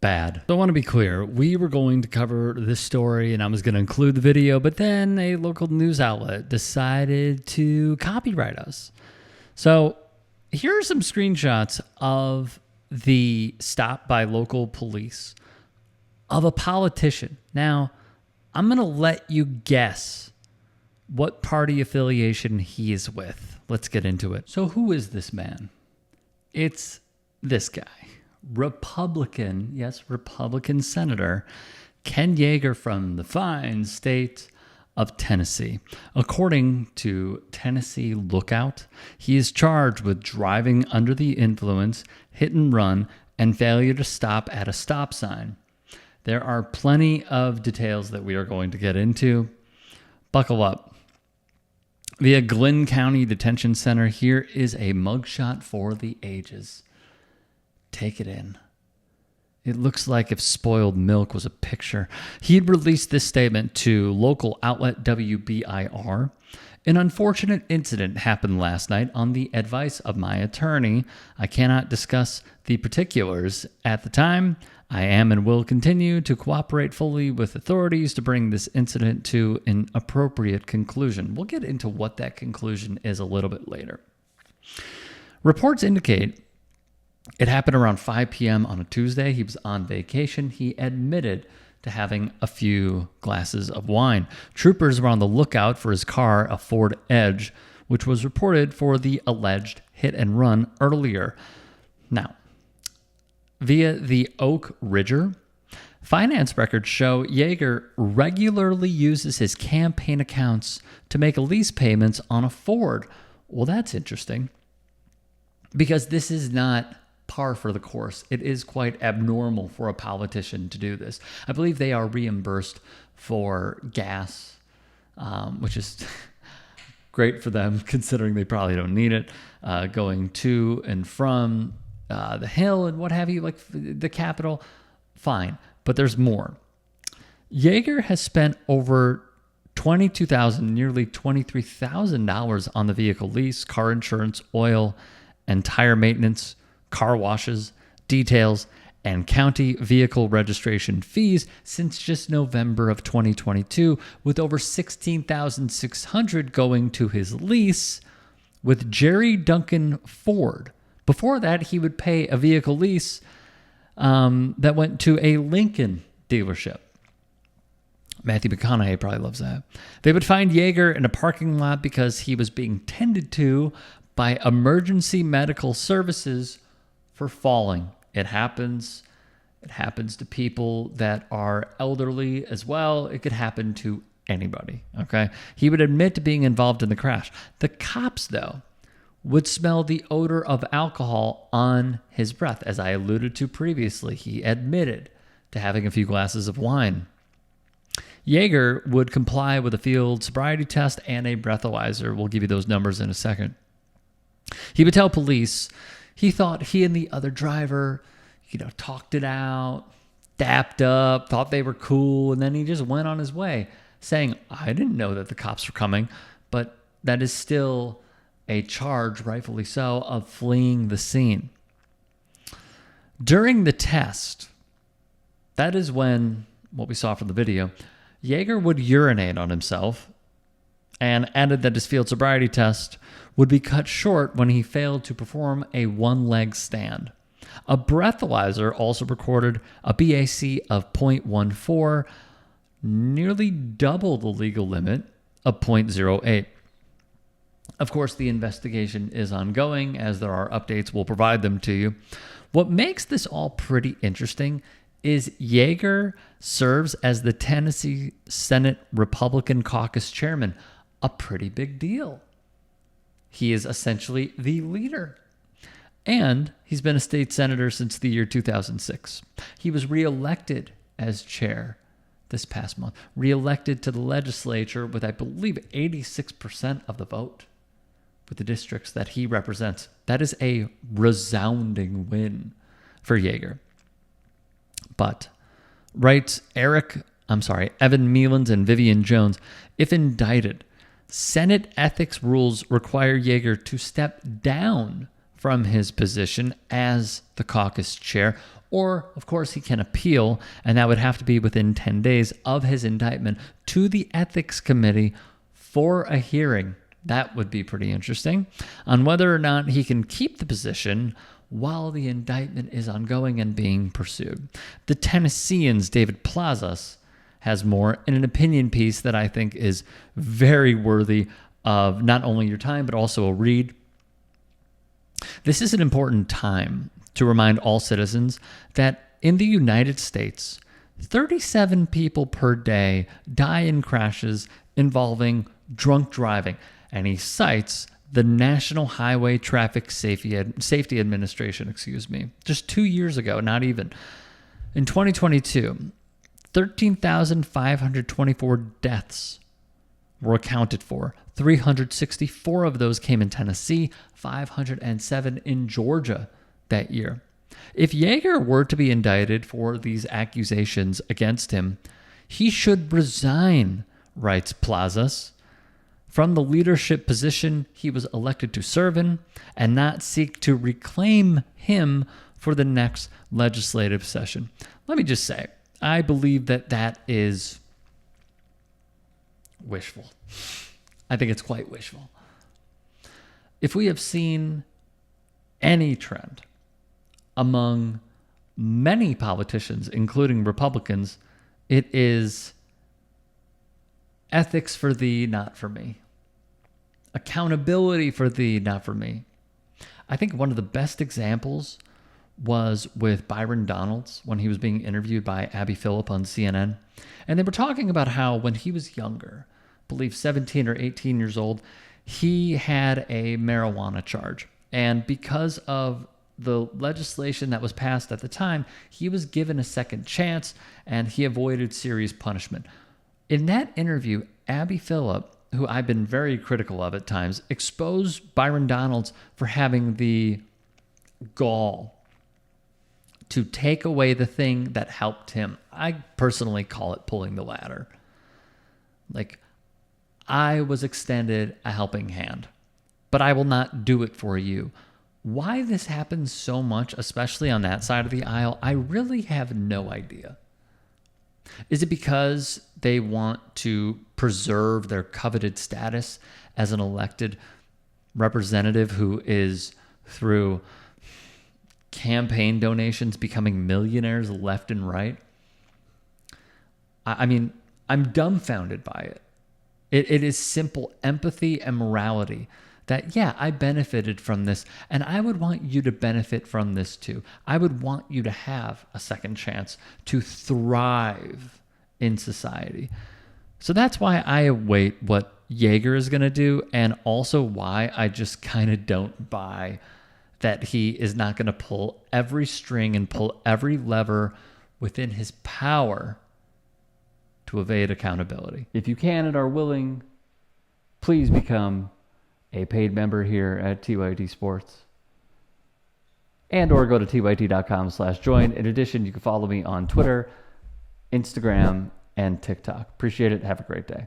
bad. So I want to be clear. We were going to cover this story and I was going to include the video, but then a local news outlet decided to copyright us. So here are some screenshots of the stop by local police of a politician. Now, I'm going to let you guess what party affiliation he is with. Let's get into it. So who is this man? It's this guy. Republican, yes, Republican Senator Ken Yagar from the fine state of Tennessee. According to Tennessee Lookout, he is charged with driving under the influence, hit and run, and failure to stop at a stop sign. There are plenty of details that we are going to get into. Buckle up. Via Glynn County Detention Center, here is a mugshot for the ages. Take it in. It looks like if spoiled milk was a picture. He'd released this statement to local outlet WBIR. An unfortunate incident happened last night on the advice of my attorney. I cannot discuss the particulars at the time. I am and will continue to cooperate fully with authorities to bring this incident to an appropriate conclusion. We'll get into what that conclusion is a little bit later. Reports indicate it happened around 5 p.m. on a Tuesday. He was on vacation. He admitted to having a few glasses of wine. Troopers were on the lookout for his car, a Ford Edge, which was reported for the alleged hit and run earlier. Now, via the Oak Ridger, finance records show Yagar regularly uses his campaign accounts to make lease payments on a Ford. Well, that's interesting because this is not par for the course. It is quite abnormal for a politician to do this. I believe they are reimbursed for gas, which is great for them considering they probably don't need it, going to and from the Hill and what have you, like the Capitol, fine. But there's more. Yagar has spent over $22,000, nearly $23,000 on the vehicle lease, car insurance, oil, and tire maintenance, car washes, details, and county vehicle registration fees since just November of 2022, with over $16,600 going to his lease with Jerry Duncan Ford. Before that, he would pay a vehicle lease that went to a Lincoln dealership. Matthew McConaughey probably loves that. They would find Yagar in a parking lot because he was being tended to by emergency medical services for falling. It happens. It happens to people that are elderly as well. It could happen to anybody, okay? He would admit to being involved in the crash. The cops, though, would smell the odor of alcohol on his breath. As I alluded to previously, he admitted to having a few glasses of wine. Yagar would comply with a field sobriety test and a breathalyzer. We'll give you those numbers in a second. He would tell police he thought he and the other driver, talked it out, dapped up, thought they were cool, and then he just went on his way, saying, I didn't know that the cops were coming, but that is still a charge, rightfully so, of fleeing the scene. During the test, that is when, what we saw from the video, Yagar would urinate on himself and added that his field sobriety test would be cut short when he failed to perform a one-leg stand. A breathalyzer also recorded a BAC of 0.14, nearly double the legal limit of 0.08. Of course, the investigation is ongoing. As there are updates, we'll provide them to you. What makes this all pretty interesting is Yagar serves as the Tennessee Senate Republican Caucus chairman, a pretty big deal. He is essentially the leader. And he's been a state senator since the year 2006. He was reelected as chair this past month, reelected to the legislature with, I believe, 86% of the vote with the districts that he represents. That is a resounding win for Yagar. But, writes Evan Mealans and Vivian Jones, if indicted, Senate ethics rules require Yagar to step down from his position as the caucus chair, or, of course, he can appeal, and that would have to be within 10 days of his indictment to the Ethics Committee for a hearing. That would be pretty interesting on whether or not he can keep the position while the indictment is ongoing and being pursued. The Tennessean's David Plazas has more in an opinion piece that I think is very worthy of not only your time, but also a read. This is an important time to remind all citizens that in the United States, 37 people per day die in crashes involving drunk driving. And he cites the National Highway Traffic Safety Administration, just 2 years ago, not even. In 2022, 13,524 deaths were accounted for. 364 of those came in Tennessee, 507 in Georgia that year. If Yagar were to be indicted for these accusations against him, he should resign, writes Plazas, from the leadership position he was elected to serve in, and not seek to reclaim him for the next legislative session. Let me just say, I believe that is wishful. I think it's quite wishful. If we have seen any trend among many politicians, including Republicans, it is ethics for thee, not for me. Accountability for thee, not for me. I think one of the best examples was with Byron Donalds when he was being interviewed by Abby Phillip on CNN. And they were talking about how when he was younger, I believe 17 or 18 years old, he had a marijuana charge. And because of the legislation that was passed at the time, he was given a second chance and he avoided serious punishment. In that interview, Abby Phillip, who I've been very critical of at times, exposed Byron Donalds for having the gall to take away the thing that helped him. I personally call it pulling the ladder. Like, I was extended a helping hand, but I will not do it for you. Why this happens so much, especially on that side of the aisle, I really have no idea. Is it because they want to preserve their coveted status as an elected representative who is, through campaign donations, becoming millionaires left and right? I mean, I'm dumbfounded by it. It is simple empathy and morality that, yeah, I benefited from this, and I would want you to benefit from this too. I would want you to have a second chance to thrive in society. So that's why I await what Yagar is going to do, and also why I just kind of don't buy that he is not going to pull every string and pull every lever within his power to evade accountability. If you can and are willing, please become a paid member here at TYT Sports, and or go to tyt.com/join. In addition, you can follow me on Twitter, Instagram, and TikTok. Appreciate it. Have a great day.